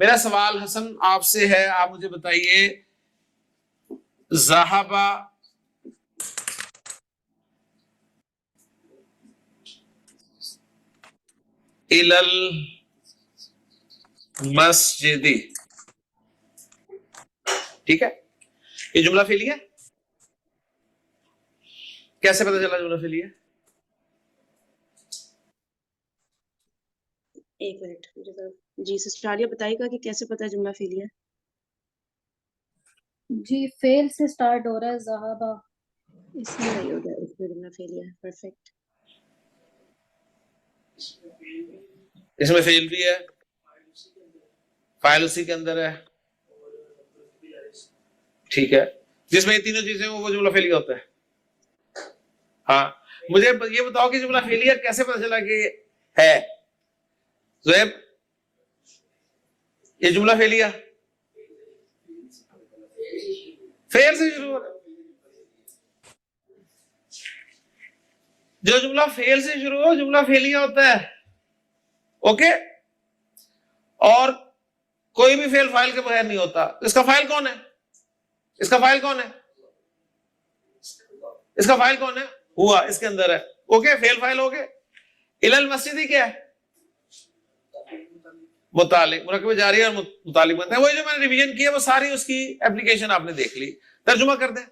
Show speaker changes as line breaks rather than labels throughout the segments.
میرا سوال حسن آپ سے ہے، آپ مجھے بتائیے ذہبا الی المسجد، ٹھیک ہے، یہ جملہ فعلی ہے، کیسے پتہ چلا جملہ فعلی ہے؟
ایک منٹ مجھے جی سسٹر عالیہ بتائے گا کہ کیسے پتہ ہے جملہ فعلی ہے؟
جی فعل سے سٹارٹ ہو رہا ہے ذہبا، اس میں
صحیح ہو گیا، اس میں جملہ فعلی ہے، پرفیکٹ۔
اس میں فعل بھی ہے، فاعل اسی کے اندر ہے، ٹھیک ہے، جس میں یہ تینوں چیزیں ہوں وہ جملہ فعلی ہوتا ہے۔ ہاں مجھے یہ بتاؤ کہ جملہ فعلی ہے کیسے پتہ چلا کہ ہے؟ زہیب یہ جملہ فعلی ہے، فعل سے شروع ہو رہا ہے، جو جملہ فعل سے شروع ہو جملہ فعلیہ ہوتا ہے، اوکے، اور کوئی بھی فعل فاعل کے بغیر نہیں ہوتا۔ اس کا فاعل کون ہے؟ اس کا فاعل کون ہے؟ اس کا فاعل کون ہے؟ ہوا، اس کے اندر ہے، اوکے، فعل فاعل ہو گئے۔ الی المسجد کیا ہے؟ متعلق، مرکب جاری اور متعلق بنتا ہے۔ وہی جو میں نے ریویژن کیا وہ ساری اس کی اپلیکیشن آپ نے دیکھ لی، ترجمہ کر دیں،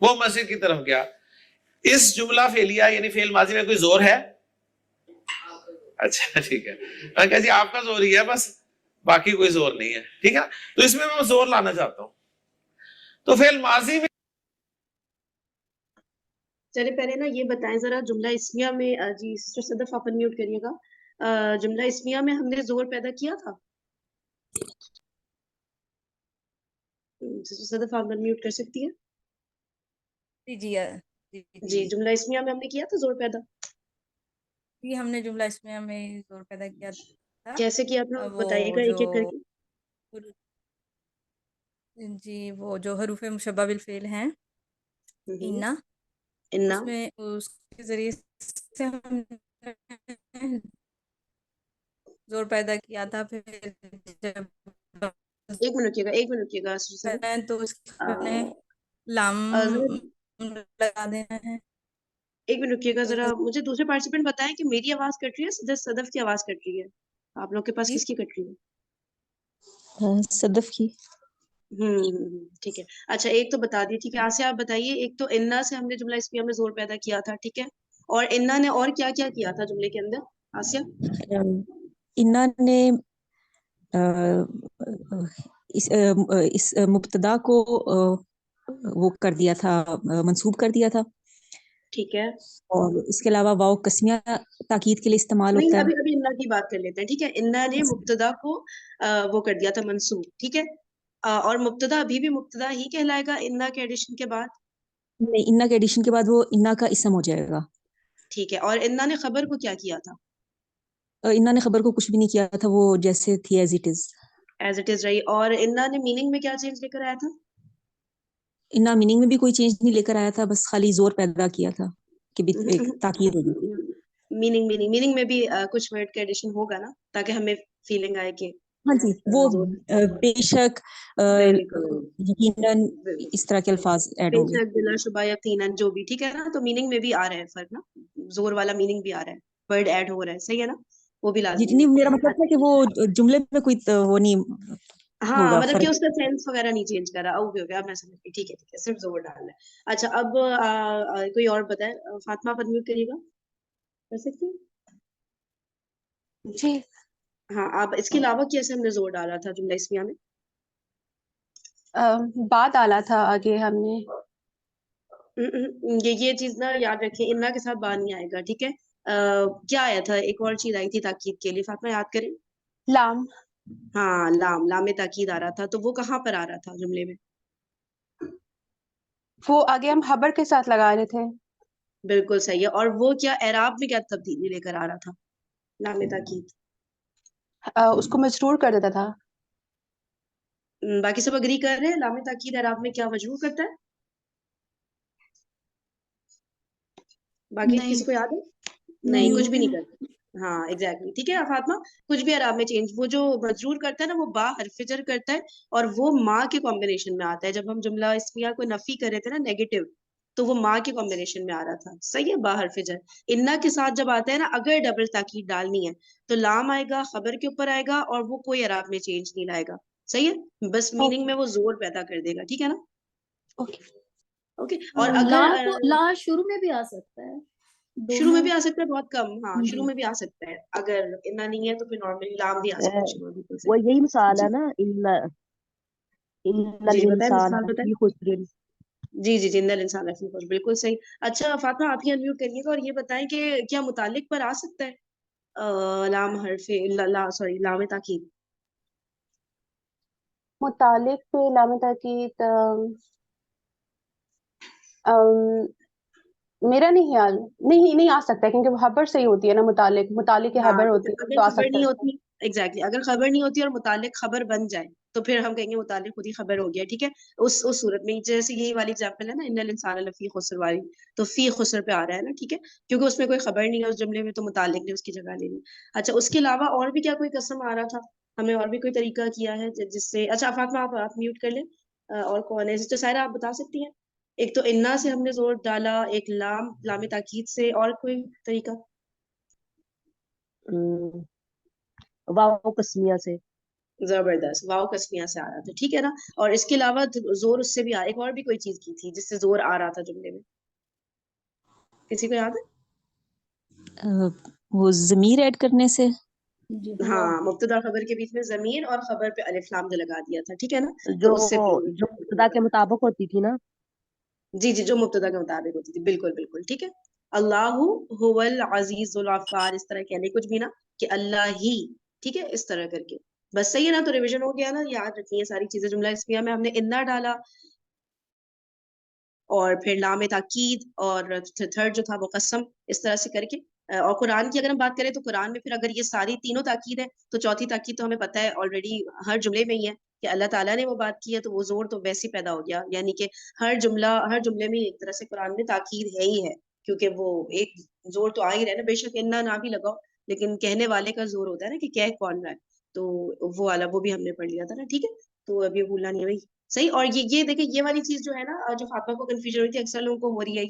وہ مسجد کی طرف گیا۔ اس جملہ فعلیہ یعنی فعل ماضی میں کوئی زور ہے؟ اچھا ٹھیک ہے، میں کہا جی آپ کا زور ہی ہے بس، باقی کوئی زور نہیں ہے، ٹھیک ہے، تو اس میں زور لانا چاہتا ہوں۔ تو فعل ماضی میں
چلے پہلے نا یہ بتائیں ذرا جملہ اسمیہ میں جی سسٹر صدف آپ انمیوٹ کریے گا، جملہ اسمیہ میں ہم نے زور پیدا کیا تھا؟ سسٹر صدف آپ انمیوٹ کر سکتی ہیں؟ جی جملہ اسمیہ میں ہم نے کیا تھا زور پیدا؟
جی ہم نے جملہ اسمیہ میں زور پیدا کیا تھا،
کیسے کیا تھا بتائیے گا ایک ایک کر کے۔
جی وہ جو حروف مشبہ بالفعل ہیں انا،
انا،
اس میں اس کے ذریعے سے ہم نے زور پیدا کیا تھا، پھر جب
ایک منٹ رکیے گا، ایک منٹ رکیے گا سسٹر صدف،
تو اس میں نے لام لگا دینا ہے۔
ایک منٹ رکیے گا ذرا، مجھے دوسرے پارٹیسپینٹ بتائیں کہ میری آواز کٹ رہی ہے صدف کی آواز کٹ رہی ہے؟ آپ لوگ کے پاس
جی
کس کی کٹ رہی ہے؟
صدف کی۔
ٹھیک ہے، اچھا ایک تو بتا دی، ٹھیک ہے، آسیہ آپ بتائیے، ایک تو انا سے ہم نے جملہ اسمیہ میں زور پیدا کیا تھا، ٹھیک ہے، اور انا نے اور کیا کیا کیا تھا جملے کے اندر؟ آسیہ
انا نے اس مبتدا کو وہ کر دیا تھا، منسوب کر دیا تھا،
ٹھیک ہے،
اور اس کے علاوہ واو قسمیہ تاکید کے لیے استعمال
نہیں
ہوتا ہے۔
ابھی انا کی بات کر لیتے ہیں، ٹھیک ہے، انا نے مبتدا کو وہ کر دیا تھا منسوب، ٹھیک ہے، اور مبتدا ابھی بھی مبتدا ہی کہلائے گا انا کے ایڈیشن کے بعد؟
نہیں، انا کے ایڈیشن کے بعد وہ انا کا اسم ہو جائے گا۔
ٹھیک ہے، اور انا نے خبر کو کیا کیا تھا؟
انا نے خبر کو کچھ بھی نہیں کیا تھا، وہ جیسے تھی ایز اٹ از
رہی، اور انا نے میننگ میں کیا چینج لے کر آیا تھا؟
انا میننگ میں بھی کوئی چینج نہیں لے کر آیا تھا، بس خالی زور پیدا کیا تھا کہ ایک تاکید ہوگی۔
میننگ میں بھی کچھ ورڈ کا ایڈیشن ہوگا نا، تاکہ ہمیں فیلنگ آئے کہ
ہاں جی، وہ بے شک
بالکل،
یقیناً اس طرح کے الفاظ ایڈ
بے
ہوں گے۔
شک، بلا شبہ، یقیناً، جو بھی، ٹھیک ہے نا، تو میننگ میں بھی آ رہا ہے فرق نا، زور والا میننگ بھی آ رہا ہے، ورڈ ایڈ ہو رہا ہے، صحیح ہے نا، وہ بھی لازمی
جتنی
ہے۔
میرا مطلب تھا کہ وہ جملے میں کوئی وہ نہیں
ہاں
ہوگا
مطلب کہ
فرق۔
اس کا سینس وغیرہ نہیں چینج کرا، اوکے اوکے، اب میں سمجھ گئی، ٹھیک ہے ٹھیک ہے، صرف زور ڈالنا ہے۔ اچھا اب کوئی اور بتائے، فاطمہ آپ انمیوٹ کریے گا، کر سکتی ہیں؟
جی
ہاں، آپ اس کے علاوہ کیسے ہم نے زور ڈالا تھا جملہ اسمیہ میں؟
با ڈالا تھا آگے ہم نے،
یہ چیز نا یاد رکھیں، انا کے ساتھ با نہیں آئے گا، ٹھیک ہے، کیا آیا تھا، ایک اور چیز آئی تھی تاکید کے لیے، فاطمہ یاد کریں۔
لام،
ہاں لام تاکید آ رہا تھا، تو وہ کہاں پر آ رہا تھا جملے میں؟
وہ آگے ہم خبر کے ساتھ لگا رہے تھے۔
بالکل صحیح ہے، اور وہ کیا اعراب میں کیا تبدیلی لے کر آ رہا تھا لام تاکید؟
اس کو مجرور کر دیتا تھا۔
باقی سب اگری کر رہے ہیں لام تاکید اعراب میں کیا مجرور کرتا ہے؟ باقی
نہیں
کسی کو یاد ہے؟ نہیں
نہیں
کچھ بھی نہیں کرتا، ہاں ایگزیکٹلی ٹھیک ہے فاطمہ. کچھ بھی اعراب میں چینج، وہ جو مجرور کرتا ہے نا وہ با حرف جر کرتا ہے اور وہ ماں کے کمبینیشن میں آتا ہے. جب ہم جملہ اسمیہ کو نفی کر رہے تھے نا نیگیٹو، تو وہ ماں کے کمبینیشن میں آ رہا تھا. صحیح ہے، با حرف جر. انا کے ساتھ جب آتا ہے نا، اگر ڈبل تاکید ڈالنی ہے تو لام آئے گا، خبر کے اوپر آئے گا اور وہ کوئی اعراب میں چینج نہیں لائے گا. صحیح ہے، بس میننگ میں وہ زور پیدا کر دے گا. ٹھیک ہے نا؟
اوکے.
اوکے. اور
لا
اگر
تو لا شروع میں بھی آ سکتا ہے،
شروع میں
دونوں.
بھی آ سکتا ہے، بہت کم. ہاں
جی.
شروع میں بھی آ سکتا ہے. اگر اتنا نہیں ہے تو پھر نارملی لام بھی آ سکتا ہے شروع میں. بالکل
وہ
صحیح.
یہی مثال ہے
جی
نا، ان
جی جی بتائیں،
الانسان
مثال بتائیں.
لفی خسر.
جی جی جی انسان لفی خسر، بالکل صحیح. اچھا فاطمہ آپ ہی انمیوٹ کریے گا اور یہ بتائیں کہ کیا متعلق پر آ سکتا ہے لام حرف سوری لام تاکید؟
متعلق پہ لام تاکید میرا نہیں خیال، نہیں آ سکتا ہے کیونکہ وہ خبر سے ہی ہوتی ہے نا. متعلق کے
ہاں
خبر ہوتی ہے
اگر
تو آ
خبر
سکتا
نہیں
ہے.
ہوتی، ایگزیکٹلی اگر خبر نہیں ہوتی اور متعلق خبر بن جائے تو پھر ہم کہیں گے متعلق خود ہی خبر ہو گیا. ٹھیک ہے، اس صورت میں جیسے یہی والی ایگزامپل ہے نا، ان الانسان لفی خسر والی، تو فی خسر پہ آ رہا ہے نا. ٹھیک ہے، کیونکہ اس میں کوئی خبر نہیں ہے اس جملے میں، تو متعلق نے اس کی جگہ لے لی. اچھا اس کے علاوہ اور بھی کیا کوئی قسم آ رہا تھا؟ ہمیں اور بھی کوئی طریقہ کیا ہے جس سے، اچھا فاطمہ آپ میوٹ کر لیں. اور کون ہے تو سائرہ آپ بتا سکتی ہیں؟ ایک تو انا سے ہم نے زور ڈالا، ایک لام تاکید سے، اور کوئی طریقہ؟
واو قسمیہ سے.
زبردست، واو قسمیہ سے آ رہا تھا. ٹھیک ہے نا؟ اور اس کے علاوہ زور اس سے بھی ایک اور بھی کوئی چیز کی تھی جس سے زور آ رہا تھا جملے میں، کسی کو یاد ہے؟
وہ ضمیر ایڈ کرنے سے.
جی
ہاں مبتدا خبر کے بیچ میں ضمیر اور خبر پہ الف لام جو لگا دیا تھا. ٹھیک ہے نا؟
جو
تو اس سے
جو مبتدا کے مطابق ہوتی تھی نا.
جی جی جو مبتدا کے مطابق ہوتی تھی، بالکل بالکل. ٹھیک ہے، اللہ هو العزیز الغفار، اس طرح کہنے کچھ بھی نا کہ اللہ ہی. ٹھیک ہے، اس طرح کر کے بس. صحیح ہے نا؟ تو ریویژن ہو گیا نا، یاد رکھنی ہے ساری چیزیں. جملہ اسمیہ میں ہم نے انا ڈالا اور پھر لام تاکید اور تھرڈ جو تھا وہ قسم، اس طرح سے کر کے. اور قرآن کی اگر ہم بات کریں تو قرآن میں پھر اگر یہ ساری تینوں تاکید ہے تو چوتھی تاکید تو ہمیں پتہ ہے آلریڈی ہر جملے میں ہی ہے کہ اللہ تعالیٰ نے وہ بات کی ہے، تو وہ زور تو ویسے ہی پیدا ہو گیا. یعنی کہ ہر جملے میں ایک طرح سے قرآن میں تاکید ہے ہی ہے، کیونکہ وہ ایک زور تو آ ہی رہا ہے نا. بے شک انا نہ بھی لگاؤ لیکن کہنے والے کا زور ہوتا ہے نا کہ کہہ کون رہا ہے. تو وہ والا وہ بھی ہم نے پڑھ لیا تھا نا. ٹھیک ہے، تو اب یہ بھولنا نہیں ہے بھائی. صحیح. اور یہ دیکھیں یہ والی چیز جو ہے نا، جو فاطمہ کو کنفیوژن ہوئی تھی، اکثر لوگوں کو ہو رہی ہے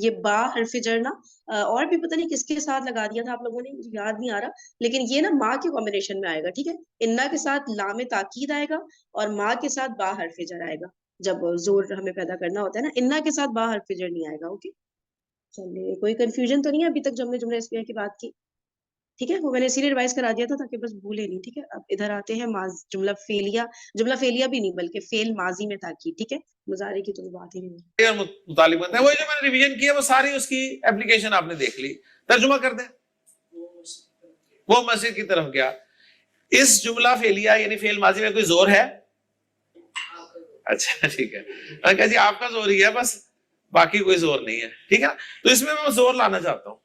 یہ با حرف جر نا، اور بھی پتہ نہیں کس کے ساتھ لگا دیا تھا آپ لوگوں نے، مجھے یاد نہیں آ رہا، لیکن یہ نا ماں کے کمبینیشن میں آئے گا. ٹھیک ہے، انا کے ساتھ لام تاکید آئے گا اور ماں کے ساتھ با حرف جر آئے گا. جب زور ہمیں پیدا کرنا ہوتا ہے نا، انا کے ساتھ با حرف جر نہیں آئے گا. اوکے چلیے، کوئی کنفیوژن تو نہیں ہے ابھی تک جو ہم نے جملہ اسمیہ کی بات کی؟ ٹھیک ہے، وہ میں نے اسی لیے ریوائز کرا دیا تھا تاکہ بس بھولے نہیں. ٹھیک ہے، اب ادھر آتے ہیں جملہ فعلیہ بھی نہیں بلکہ فعل ماضی میں تاکید. ٹھیک ہے، مضارع کی تو بات ہی نہیں.
اور متعلق بنتا ہے. وہ جو میں نے ریویژن کیا وہ ساری اس کی اپلیکیشن آپ نے دیکھ لی. ترجمہ کر دیں. وہ مسجد کی طرف گیا. اس جملہ فعلیہ یعنی فعل ماضی میں کوئی زور ہے؟ اچھا ٹھیک ہے، میں کہا جی آپ کا زور ہی ہے بس، باقی کوئی زور نہیں ہے. ٹھیک ہے، تو اس میں زور لانا چاہتا ہوں.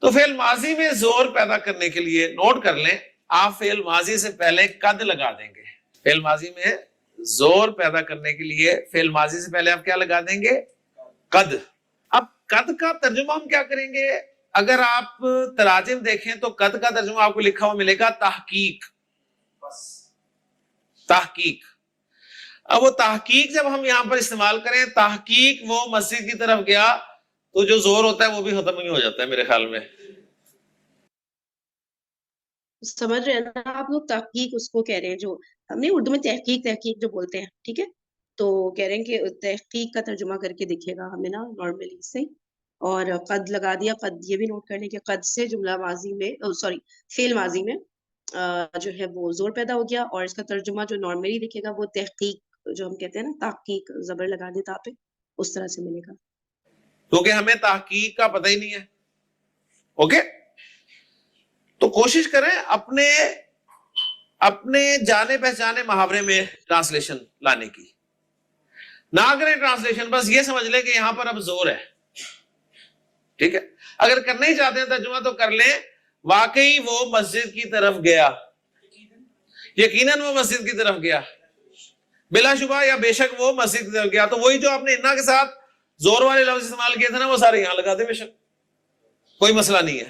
تو فعل ماضی میں زور پیدا کرنے کے لیے نوٹ کر لیں، آپ فعل ماضی سے پہلے قد لگا دیں گے. فعل ماضی میں زور پیدا کرنے کے لیے فعل ماضی سے پہلے آپ کیا لگا دیں گے؟ قد. اب قد کا ترجمہ ہم کیا کریں گے؟ اگر آپ تراجم دیکھیں تو قد کا ترجمہ آپ کو لکھا ہوا ملے گا تحقیق. تحقیق. اب وہ تحقیق جب ہم یہاں پر استعمال کریں، تحقیق وہ مسجد کی طرف گیا، تو جو زور ہوتا ہے وہ بھی ختم نہیں ہو جاتا ہے میرے خیال میں.
سمجھ رہے ہیں نا آپ لوگ؟ تحقیق اس کو کہہ رہے ہیں جو ہم نے اردو میں تحقیق جو بولتے ہیں. ٹھیک ہے، تو کہہ رہے ہیں کہ تحقیق کا ترجمہ کر کے دکھے گا ہمیں نا نارملی سے. اور قد لگا دیا. قد یہ بھی نوٹ کرنے کہ قد سے جملہ ماضی میں فعل ماضی میں جو ہے وہ زور پیدا ہو گیا، اور اس کا ترجمہ جو نارملی دکھے گا وہ تحقیق جو ہم کہتے ہیں نا، تحقیق زبر لگا دیتا پہ، اس طرح سے ملے گا.
کیونکہ ہمیں تحقیق کا پتہ ہی نہیں ہے. اوکے، تو کوشش کریں اپنے جانے پہچانے محاورے میں ٹرانسلیشن لانے کی. نہ کریں ٹرانسلیشن، بس یہ سمجھ لیں کہ یہاں پر اب زور ہے. ٹھیک ہے، اگر کرنا ہی چاہتے ہیں ترجمہ تو کر لیں واقعی وہ مسجد کی طرف گیا. یقیناً وہ مسجد کی طرف گیا، بلا شبہ یا بے شک وہ مسجد کی طرف گیا. تو وہی جو آپ نے انا کے ساتھ زور والے لفظ استعمال کیے تھے نا، وہ سارے یہاں لگا دیں، بے شک کوئی مسئلہ نہیں ہے.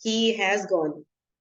he has gone,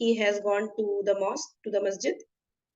he has gone to the mosque, to the masjid,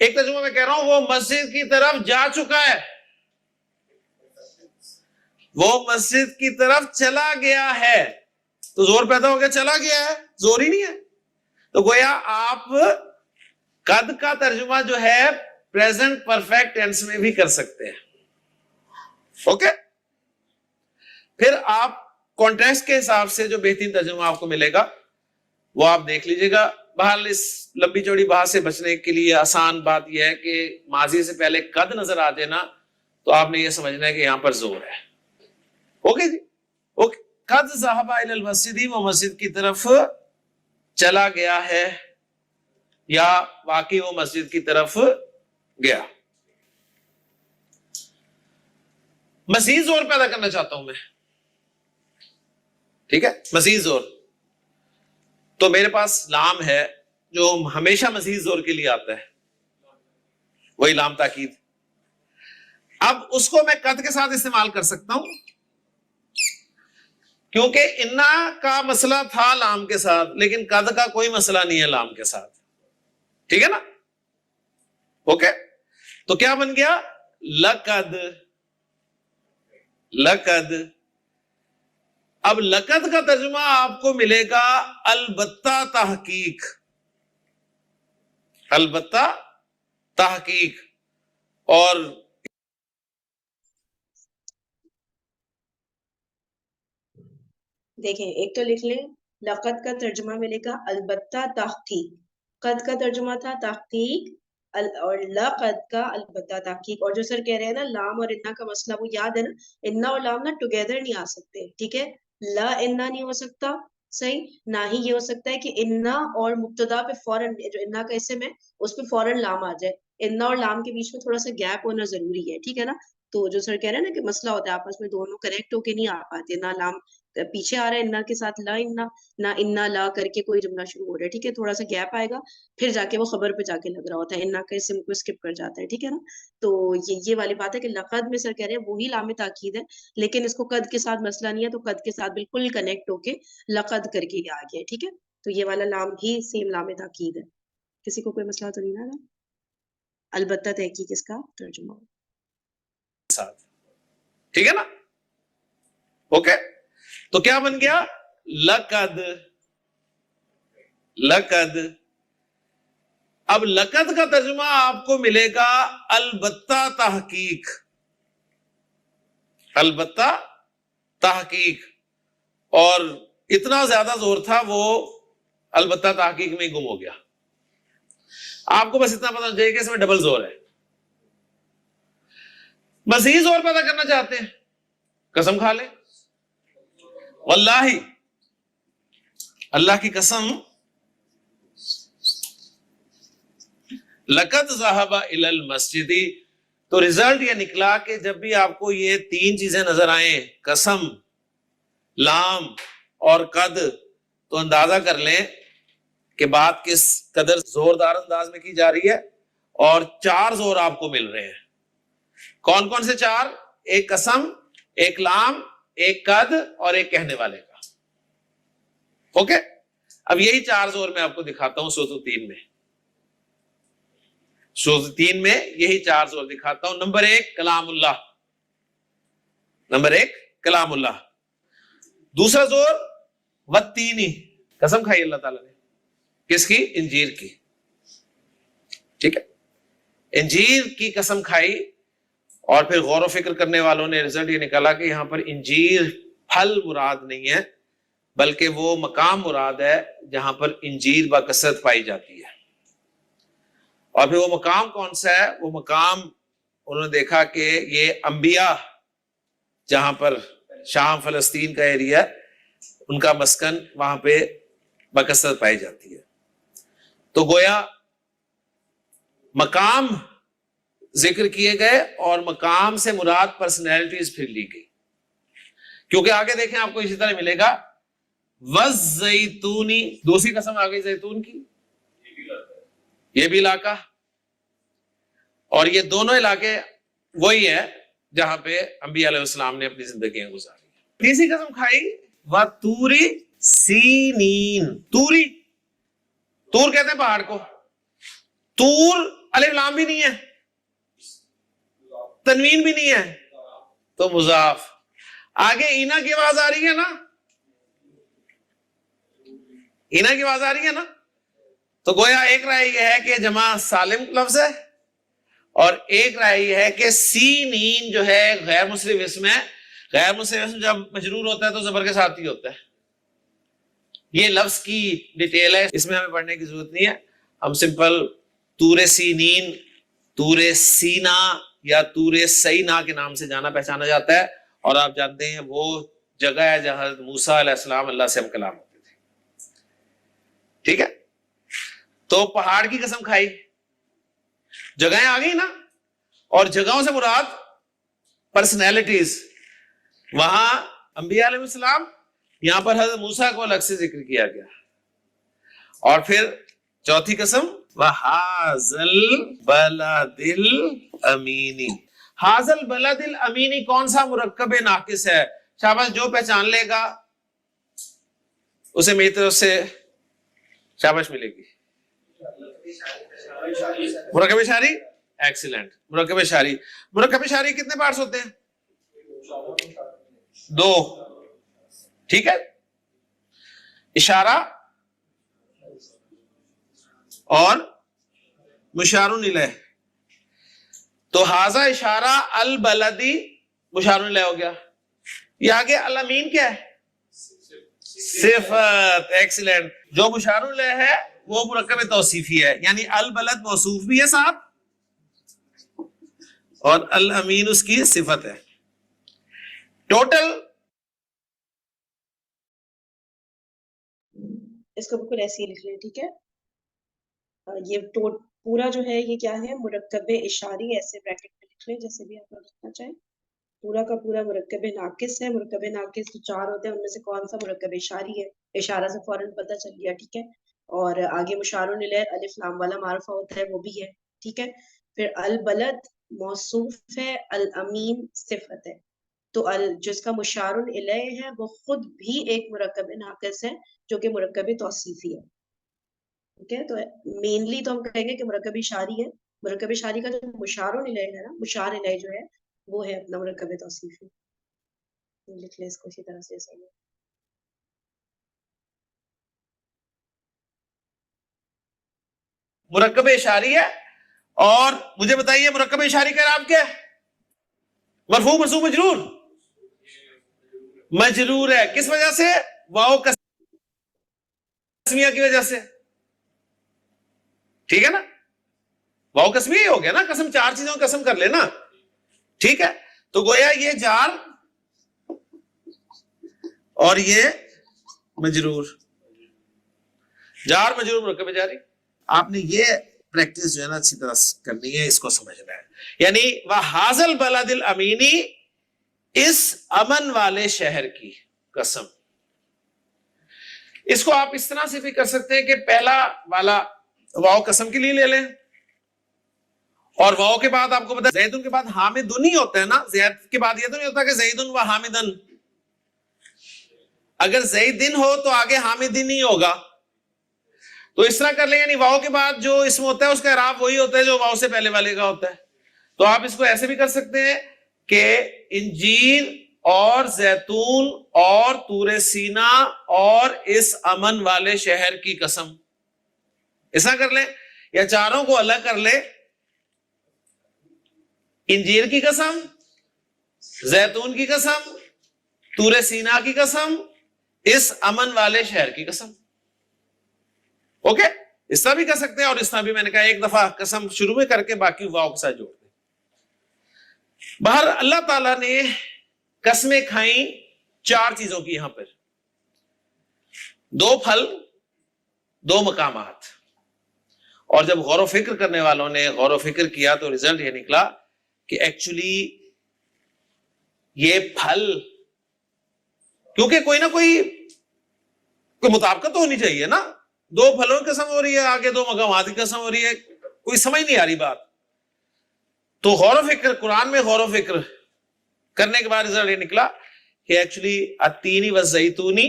ایک ترجمہ میں کہہ رہا ہوں وہ مسجد کی طرف جا چکا ہے، وہ مسجد کی طرف چلا گیا ہے، تو زور پیدا ہو گیا، چلا گیا ہے، زور ہی نہیں ہے. تو گویا آپ قد کا ترجمہ جو ہے پریزنٹ پرفیکٹ ٹینس میں بھی کر سکتے ہیں. اوکے، پھر آپ کانٹیکسٹ کے حساب سے جو بہترین ترجمہ آپ کو ملے گا وہ آپ دیکھ لیجئے گا. بہرحال اس لمبی چوڑی بحث سے بچنے کے لیے آسان بات یہ ہے کہ ماضی سے پہلے قد نظر آ جائے نا تو آپ نے یہ سمجھنا ہے کہ یہاں پر زور ہے. اوکے جی، اوکے. قد ذهب الى المسجد، وہ مسجد کی طرف چلا گیا ہے یا واقعی وہ مسجد کی طرف گیا. مزید زور پیدا کرنا چاہتا ہوں میں، ٹھیک ہے، مزید زور. تو میرے پاس لام ہے جو ہمیشہ مزید زور کے لیے آتا ہے، وہی لام تاکید. اب اس کو میں قد کے ساتھ استعمال کر سکتا ہوں کیونکہ انا کا مسئلہ تھا لام کے ساتھ، لیکن قد کا کوئی مسئلہ نہیں ہے لام کے ساتھ. ٹھیک ہے نا؟ اوکے، تو کیا بن گیا؟ لقد. لقد. اب لقد کا ترجمہ آپ کو ملے گا البتہ تحقیق. البتہ تحقیق. اور
دیکھیں، ایک تو لکھ لیں لقد کا ترجمہ ملے گا البتہ تحقیق، قد کا ترجمہ تھا تحقیق، اور لقد کا البتہ تحقیق. اور جو سر کہہ رہے ہیں نا لام اور انا کا مسئلہ، وہ یاد ہے نا، انا اور لام نا ٹوگیدر نہیں آ سکتے. ٹھیک ہے، لا انا نہیں ہو سکتا، صحیح، نہ ہی یہ ہو سکتا ہے کہ انا اور مبتدا پہ فوراً جو انا کا اسم ہے اس پہ فوراً لام آ جائے. انا اور لام کے بیچ میں تھوڑا سا گیپ ہونا ضروری ہے. ٹھیک ہے نا؟ تو جو سر کہہ رہے ہیں نا کہ مسئلہ ہوتا ہے آپس میں، دونوں کریکٹ ہو کے نہیں آ پاتے، نہ لام پیچھے آ رہا ہے انا کے ساتھ لا انا، نہ انا لا کر کے کوئی جملہ شروع ہو رہا ہے. ٹھیک ہے، تھوڑا سا گیپ آئے گا، پھر جا کے وہ خبر پہ جا کے لگ رہا ہوتا ہے، انا کا اسم کو اسکپ کر جاتا ہے. ٹھیک ہے نا؟ تو یہ والی بات ہے کہ لقد میں سر کہہ رہے ہیں وہی لام تاکید ہے، لیکن اس کو قد کے ساتھ مسئلہ نہیں ہے، تو قد کے ساتھ بالکل کنیکٹ ہو کے لقد کر کے یہ آ گیا. ٹھیک ہے، تو یہ والا لام بھی سیم لام تاکید ہے. کسی کو کوئی مسئلہ تو نہیں نا؟ البتہ تحقیق اس کا ترجمہ.
ساتھ ٹھیک ہے نا؟ اوکے، تو کیا بن گیا؟ لقد. لقد. اب لقد کا ترجمہ آپ کو ملے گا البتہ تحقیق. البتہ تحقیق. اور اتنا زیادہ زور تھا وہ البتہ تحقیق میں گم ہو گیا. آپ کو بس اتنا پتا چاہیے کہ اس میں ڈبل زور ہے. مزید زور پیدا کرنا چاہتے ہیں، قسم کھا لیں، واللہ اللہ کی قسم، لقد ذهب الى المسجد. تو ریزلٹ یہ نکلا کہ جب بھی آپ کو یہ تین چیزیں نظر آئیں، قسم، لام اور قد، تو اندازہ کر لیں کہ بات کس قدر زوردار انداز میں کی جا رہی ہے. اور چار زور آپ کو مل رہے ہیں. کون کون سے چار؟ ایک قسم، ایک لام، ایک قد اور ایک کہنے والے کا. اوکے، اب یہی چار زور میں آپ کو دکھاتا ہوں سورۃ 3 میں. سورۃ 3 میں یہی چار زور دکھاتا ہوں. نمبر 1 کلام اللہ. نمبر 1 کلام اللہ. دوسرا زور والتینی، قسم کھائی اللہ تعالیٰ نے. کس کی؟ انجیر کی. ٹھیک ہے، انجیر کی قسم کھائی. اور پھر غور و فکر کرنے والوں نے رزلٹ یہ نکالا کہ یہاں پر انجیر پھل مراد نہیں ہے، بلکہ وہ مقام مراد ہے جہاں پر انجیر بکثرت پائی جاتی ہے. اور پھر وہ مقام کون سا ہے؟ وہ مقام انہوں نے دیکھا کہ یہ انبیاء جہاں پر شام فلسطین کا ایریا، ان کا مسکن وہاں پہ بکثرت پائی جاتی ہے. تو گویا مقام ذکر کیے گئے اور مقام سے مراد پرسنالٹیز پھر لی گئی. کیونکہ آگے دیکھیں آپ کو اسی طرح ملے گا والزیتونی. دوسری قسم آ گئی زیتون کی، یہ بھی علاقہ، اور یہ دونوں علاقے وہی ہے جہاں پہ انبیاء علیہ السلام نے اپنی زندگیاں گزاری. تیسری قسم کھائی وَطُورِ سِینِین. توری، تور کہتے ہیں پہاڑ کو. تور الف لام بھی نہیں ہے, تنوین بھی نہیں ہے, تو مضاف. آگے اینا کی آواز آ رہی ہے نا, اینا کی آواز آ رہی ہے نا, تو گویا ایک رائے یہ ہے کہ جمع سالم لفظ ہے, اور ایک رائے یہ ہے کہ سینین جو ہے غیر مصرف اسم ہے. غیر مصرف اسم جب مجرور ہوتا ہے تو زبر کے ساتھ ہی ہوتا ہے. یہ لفظ کی ڈیٹیل ہے, اس میں ہمیں پڑھنے کی ضرورت نہیں ہے. ہم سمپل تور سینین, تور سینا یا تور سینا کے نام سے جانا پہچانا جاتا ہے, اور آپ جانتے ہیں وہ جگہ ہے جہاں حضرت موسیٰ علیہ السلام اللہ سے ہم کلام ہوتے تھے. ٹھیک ہے, تو پہاڑ کی قسم کھائی, جگہیں آ گئی نا, اور جگہوں سے مراد پرسنالٹیز. وہاں انبیاء علیہ السلام, یہاں پر حضرت موسیٰ کو الگ سے ذکر کیا گیا. اور پھر چوتھی قسم وَحَاذَا الْبَلَدِ الْأَمِينِ. حاضل بلد الامینی کون سا مرکب ناقص ہے؟ شاباش, جو پہچان لے گا اسے میری طرف سے شاباش ملے گی. مرکب اشاری, ایکسیلنٹ. مرکب اشاری, مرکب اشاری کتنے پارٹس ہوتے ہیں؟ 2. ٹھیک ہے, اشارہ اور مشار الیہ. تو حاضہ اشارہ, البلدی مشار الیہ ہو گیا. یہ آگے الامین کیا ہے؟ صفت. ایکسیلنٹ. جو مشار الیہ ہے وہ مرکب توصیفی ہے, یعنی البلد موصوف بھی ہے ساتھ اور الامین اس کی صفت ہے. ٹوٹل
اس کو بالکل ایسے ہی لکھ لیں. ٹھیک ہے, یہ پورا جو ہے یہ کیا ہے؟ مرکب اشاری. ایسے بریکٹ میں لکھ لیں جیسے بھی آپ لکھنا چاہیں. پورا کا پورا مرکب ناقص ہے. مرکب ناقص جو 4 ہوتے ہیں ان میں سے کون سا مرکب اشاری ہے؟ اشارہ سے فوراً پتہ چل گیا. ٹھیک ہے, اور آگے مشار الیہ الف لام والا معرفہ ہوتا ہے, وہ بھی ہے. ٹھیک ہے, پھر البلد موصوف ہے, الامین صفت ہے. تو جس کا مشار الیہ ہے وہ خود بھی ایک مرکب ناقص ہے جو کہ مرکب توصیفی ہے. ٹھیک ہے, تو مینلی تو ہم کہیں گے کہ مرکب اشاری ہے. مرکب اشاری کا جو مشار الیہ ہے نا, مشار الیہ جو ہے وہ ہے اپنا مرکب توصیفی. لکھ لیں اس کو اسی طرح سے. صحیح ہے.
مرکب اشاری ہے. اور مجھے بتائیے مرکب اشاری کا اعراب کیا ہے؟ مرفوع منصوب مجرور. مجرور ہے کس وجہ سے؟ واو قسمیہ کی وجہ سے. ٹھیک ہے نا, واو قسمیہ ہی ہو گیا نا, قسم 4 چیزوں کی قسم کر لینا. ٹھیک ہے, تو گویا یہ جار اور یہ مجرور, جار مجرور مرکب جاری. آپ نے یہ پریکٹس جو ہے نا اچھی طرح کرنی ہے, اس کو سمجھنا ہے. یعنی وَحَاذَا الْبَلَدِ الْأَمِينِ, اس امن والے شہر کی قسم. اس کو آپ اس طرح سے بھی کر سکتے ہیں کہ پہلا والا واو قسم کے لیے لے لیں, اور واو کے بعد آپ کو پتا زیدن کے بعد حامدن ہی ہوتا ہے نا. زید کے بعد یہ تو نہیں ہوتا کہ زیدن و حامدن. اگر زیدن ہو تو آگے حامدن ہی ہوگا. تو اس طرح کر لیں, یعنی واو کے بعد جو اسم ہوتا ہے اس کا اعراب وہی ہوتا ہے جو واو سے پہلے والے کا ہوتا ہے. تو آپ اس کو ایسے بھی کر سکتے ہیں کہ انجیر اور زیتون اور طور سینا اور اس امن والے شہر کی قسم, ایسا کر لیں. یا چاروں کو الگ کر لیں, انجیر کی قسم, زیتون کی قسم, طور سینا کی قسم, اس امن والے شہر کی قسم. اوکے, اس طرح بھی کر سکتے ہیں. اور اس طرح بھی میں نے کہا ایک دفعہ قسم شروع میں کر کے باقی واو کے ساتھ جوڑ دیں. باہر اللہ تعالیٰ نے قسمیں کھائیں 4 چیزوں کی. یہاں پر 2 پھل, 2 مقامات. اور جب غور و فکر کرنے والوں نے غور و فکر کیا تو رزلٹ یہ نکلا کہ ایکچولی یہ پھل, کیونکہ کوئی نہ کوئی مطابقت تو ہونی چاہیے نا. 2 پھلوں کی قسم ہو رہی ہے, آگے 2 مقامات کی قسم ہو رہی ہے, کوئی سمجھ نہیں آ رہی بات. تو غور و فکر, قرآن میں غور و فکر کرنے کے بعد رزلٹ یہ نکلا کہ ایکچولی التینی والزیتونی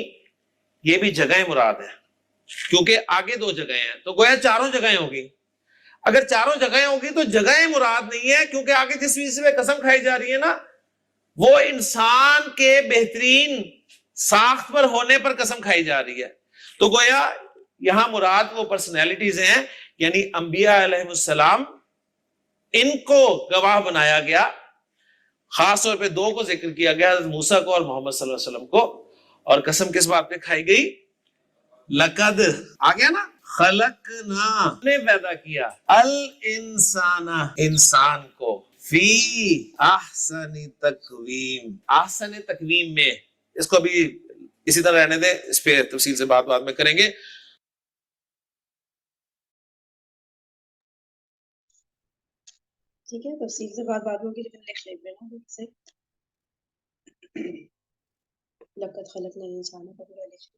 یہ بھی جگہیں مراد ہیں, کیونکہ آگے 2 جگہیں ہیں. تو گویا 4 جگہیں ہوگی. اگر چاروں جگہیں ہوگی تو جگہیں مراد نہیں ہے، کیونکہ آگے جس چیز پہ قسم کھائی جا رہی ہے نا وہ انسان کے بہترین ساخت پر ہونے پر قسم کھائی جا رہی ہے. تو گویا یہاں مراد وہ پرسنالٹیز ہیں، یعنی انبیاء علیہ السلام، ان کو گواہ بنایا گیا. خاص طور پہ دو کو ذکر کیا گیا، حضرت موسیٰ کو اور محمد صلی اللہ علیہ وسلم کو. اور قسم کس بات پہ کھائی گئی؟ لقد آ گیا نا، خلقنا نے پیدا کیا الانسان انسان کو فی احسن تقویم، احسن تقویم میں. اس کو ابھی اسی طرح رہنے دیں، اس پہ تفصیل سے بات بعد میں کریں گے.
ٹھیک ہے، تفصیل سے بات بعد ہوگی، لیکن لکھ لیتے ہیں نا سے لقد خلقنا الانسان کو پورا لکھ لیں.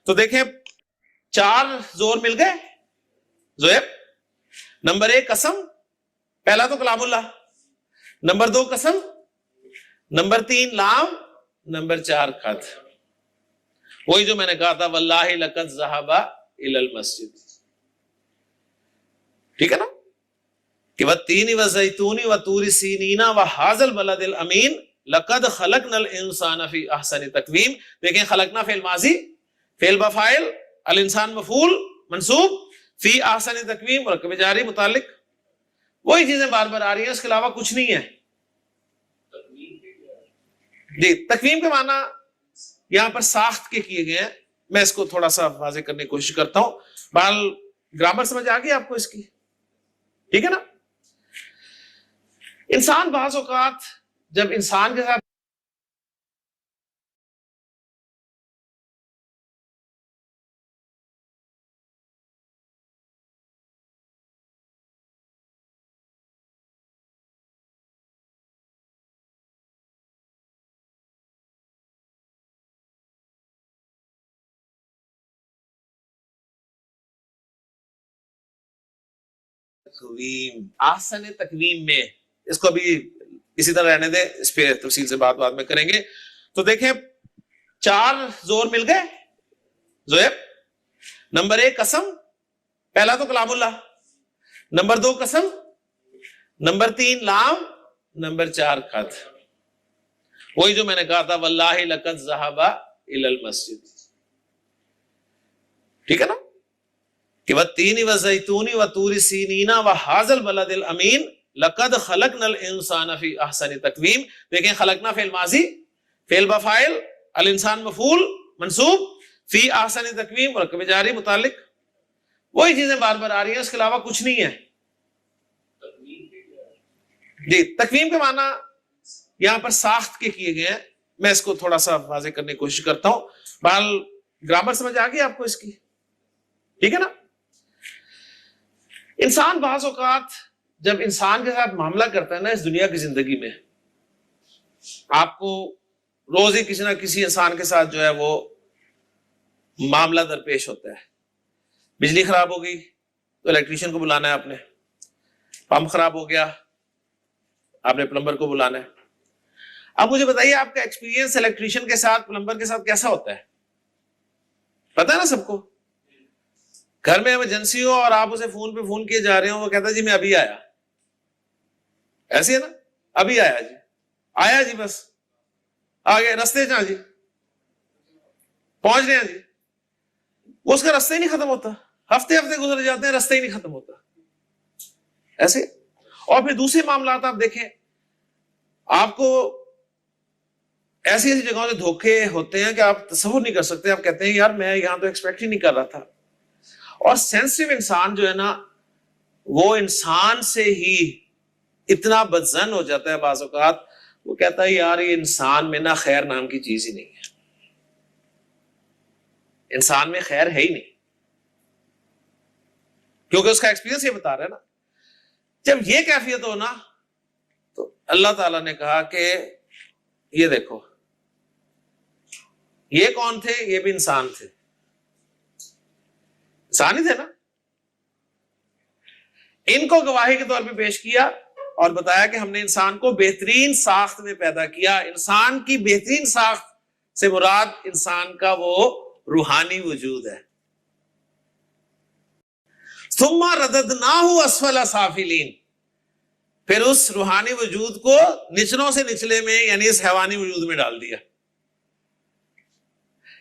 تو دیکھیں 4 زور مل گئے زویب. نمبر 1 قسم، پہلا تو کلام اللہ. نمبر 2 قسم. نمبر 3 لام. نمبر 4 قد. وہی جو میں نے کہا تھا واللہ لقد ذهب الى المسجد. ٹھیک ہے نا، کہ والتین والزیتون وطور سینین وہذا البلد الامین لقد خلقنا الانسان فی احسن تقویم. دیکھیں خلقنا فعل ماضی، فعل بفاعل، الانسان مفعول منصوب، فی احسن تقویم مرکب جاری متعلق. وہی چیزیں بار بار آ رہی ہیں، اس کے علاوہ کچھ نہیں ہے. جی تقویم کے معنی یہاں پر ساخت کے کیے گئے ہیں. میں اس کو تھوڑا سا واضح کرنے کی کوشش کرتا ہوں. بہرحال گرامر سمجھ آ گئی آپ کو اس کی؟ ٹھیک ہے نا. انسان بعض اوقات جب انسان کے ساتھ تقویم، احسن تقویم میں، اس کو ابھی اسی طرح رہنے دیں، اس پہ تفصیل سے بات بعد میں کریں گے. تو دیکھیں 4 زور مل گئے زویب. نمبر 1 قسم، پہلا تو کلام اللہ. نمبر 2 قسم. نمبر 3 لام. نمبر 4 قد. وہی جو میں نے کہا تھا واللہ لقد ذهب الى المسجد. ٹھیک ہے نا، کہ والتین والزیتون وطور سینین وہذا البلد الامین لقد خلقنا الانسان فی احسن تقویم. دیکھیں خلقنا فعل ماضی، فعل بفاعل، الانسان مفعول منصوب، فی احسن تقویم مرکب جاری متعلق. وہی چیزیں بار بار آ رہی ہیں، اس کے علاوہ کچھ نہیں ہے. جی تقویم کے معنی یہاں پر ساخت کے کیے گئے ہیں. میں اس کو تھوڑا سا واضح کرنے کی کوشش کرتا ہوں. بہرحال گرامر سمجھ آ گئی آپ کو اس کی؟ ٹھیک ہے نا. انسان بعض اوقات جب انسان کے ساتھ معاملہ کرتا ہے نا اس دنیا کی زندگی میں، آپ کو روز ہی کسی نہ کسی انسان کے ساتھ جو ہے وہ معاملہ درپیش ہوتا ہے. بجلی خراب ہو گئی تو الیکٹریشین کو بلانا ہے آپ نے. پمپ خراب ہو گیا آپ نے پلمبر کو بلانا ہے. اب مجھے بتائیے آپ کا ایکسپیرینس الیکٹریشین کے ساتھ پلمبر کے ساتھ کیسا ہوتا ہے؟ پتہ ہے نا سب کو. گھر میں ایمرجنسی ہو اور آپ اسے فون پہ فون کیے جا رہے ہو، وہ کہتا ہے جی میں ابھی آیا. ایسے ہے نا، ابھی آیا جی، آیا جی، بس آگے رستے جہاں جی پہنچ رہے ہیں جی. وہ اس کا رستہ ہی نہیں ختم ہوتا. ہفتے ہفتے گزر جاتے ہیں، رستہ ہی نہیں ختم ہوتا. ایسے. اور پھر دوسرے معاملات آپ دیکھیں، آپ کو ایسی ایسی جگہوں سے دھوکے ہوتے ہیں کہ آپ تصور نہیں کر سکتے. آپ کہتے ہیں یار میں یہاں تو ایکسپیکٹ ہی نہیں کر رہا تھا. اور سینسٹیو انسان جو ہے نا وہ انسان سے ہی اتنا بدظن ہو جاتا ہے بعض اوقات، وہ کہتا ہے یار یہ انسان میں نا خیر نام کی چیز ہی نہیں ہے. انسان میں خیر ہے ہی نہیں، کیونکہ اس کا ایکسپیرینس یہ بتا رہا ہے نا. جب یہ کیفیت ہو نا تو اللہ تعالیٰ نے کہا کہ یہ دیکھو یہ کون تھے؟ یہ بھی انسان تھے، انسان ہی تھے نا. ان کو گواہی کے طور پہ پیش کیا اور بتایا کہ ہم نے انسان کو بہترین ساخت میں پیدا کیا. انسان کی بہترین ساخت سے مراد انسان کا وہ روحانی وجود ہے. ثم رددناہ اسفل سافلین، پھر اس روحانی وجود کو نچلوں سے نچلے میں یعنی اس حیوانی وجود میں ڈال دیا.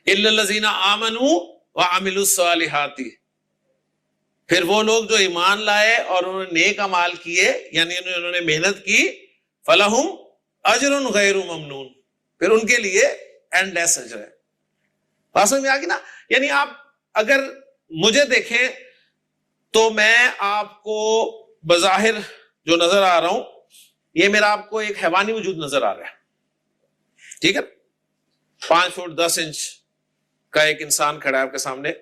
الا الذین آمنوا وعملوا الصالحات، پھر وہ لوگ جو ایمان لائے اور انہوں نے نیک اعمال کیے یعنی انہوں نے محنت کی، فلہم اجر غیر ممنون، پھر ان کے لیے اینڈ لیس اجر ہے. بات سمجھ میں آ گئی نا؟ یعنی آپ اگر مجھے دیکھیں تو میں آپ کو بظاہر جو نظر آ رہا ہوں یہ میرا آپ کو ایک حیوانی وجود نظر آ رہا ہے، ٹھیک ہے؟ 5 فٹ 10 انچ کا ایک انسان کھڑا ہے آپ کے سامنے،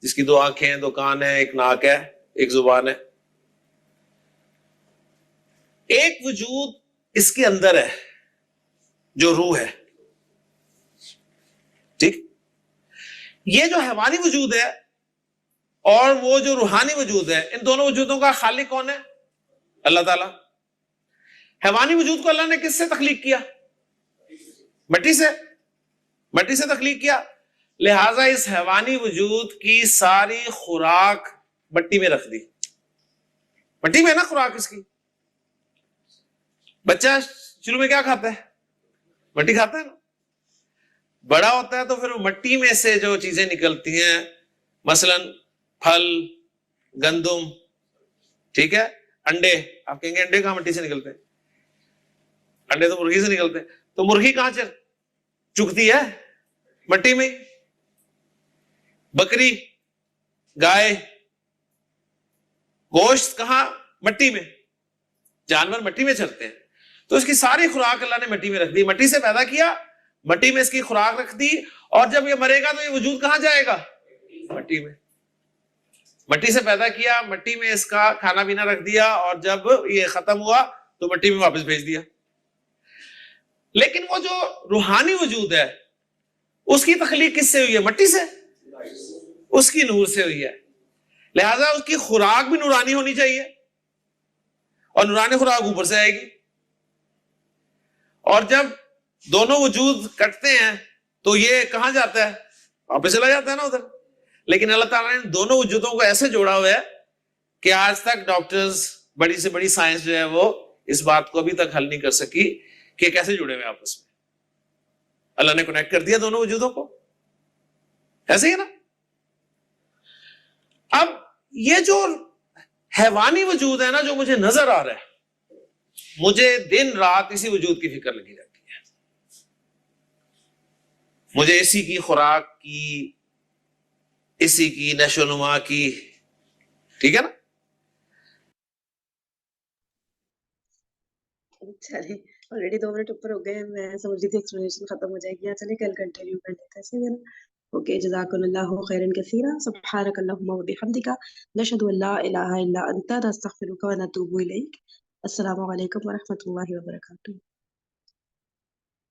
جس کی 2 آنکھیں ہیں، 2 کان ہیں، 1 ناک ہے، 1 زبان ہے. ایک وجود اس کے اندر ہے جو روح ہے، ٹھیک؟ یہ جو حیوانی وجود ہے اور وہ جو روحانی وجود ہے، ان دونوں وجودوں کا خالق کون ہے؟ اللہ تعالیٰ. حیوانی وجود کو اللہ نے کس سے تخلیق کیا؟ مٹی سے. مٹی سے تخلیق کیا، لہذا اس حیوانی وجود کی ساری خوراک مٹی میں رکھ دی. مٹی میں نا خوراک اس کی. بچہ شروع میں کیا کھاتا ہے؟ مٹی کھاتا ہے نا. بڑا ہوتا ہے تو پھر مٹی میں سے جو چیزیں نکلتی ہیں، مثلا پھل، گندم، ٹھیک ہے، انڈے. آپ کہیں گے انڈے کہاں مٹی سے نکلتے ہیں؟ انڈے تو مرغی سے نکلتے ہیں. تو مرغی کہاں چگتی ہے؟ مٹی میں. بکری، گائے، گوشت کہاں؟ مٹی میں. جانور مٹی میں چرتے ہیں. تو اس کی ساری خوراک اللہ نے مٹی میں رکھ دی. مٹی سے پیدا کیا، مٹی میں اس کی خوراک رکھ دی، اور جب یہ مرے گا تو یہ وجود کہاں جائے گا؟ مٹی میں. مٹی سے پیدا کیا، مٹی میں اس کا کھانا پینا رکھ دیا، اور جب یہ ختم ہوا تو مٹی میں واپس بھیج دیا. لیکن وہ جو روحانی وجود ہے اس کی تخلیق کس سے ہوئی ہے؟ مٹی سے. اس کی نور سے ہوئی ہے، لہذا اس کی خوراک بھی نورانی ہونی چاہیے، اور نورانی خوراک اوپر سے آئے گی. اور جب دونوں وجود کٹتے ہیں تو یہ کہاں جاتا ہے؟ واپس چلا جاتا ہے نا ادھر. لیکن اللہ تعالیٰ نے دونوں وجودوں کو ایسے جوڑا ہوا ہے کہ آج تک ڈاکٹرز، بڑی سے بڑی سائنس جو ہے وہ اس بات کو ابھی تک حل نہیں کر سکی کہ کیسے جڑے ہوئے آپس میں. اللہ نے کنیکٹ کر دیا دونوں وجودوں کو، ایسے ہی نا. اب یہ جو حیوانی وجود ہے نا جو مجھے نظر آ رہا ہے، مجھے دن رات اسی وجود کی فکر لگی رہتی ہے. مجھے اسی کی خوراک کی، اسی کی نشو و نما کی، ٹھیک ہے نا.
چلے آلریڈی 2 منٹ اوپر ہو گئے. میں سمجھ رہی تھی ایکسپلینیشن ختم ہو جائے گی. چلے کل کنٹینیو کر لیتے ہیں، صحیح ہے نا؟ اوکے، جزاکم اللہ خیرا کثیرا. سبحانک اللہم و بحمدک، نشہد ان لا الہ الا انت، نستغفرک و نتوب الیک. السلام علیکم و رحمۃ اللہ وبرکاتہ.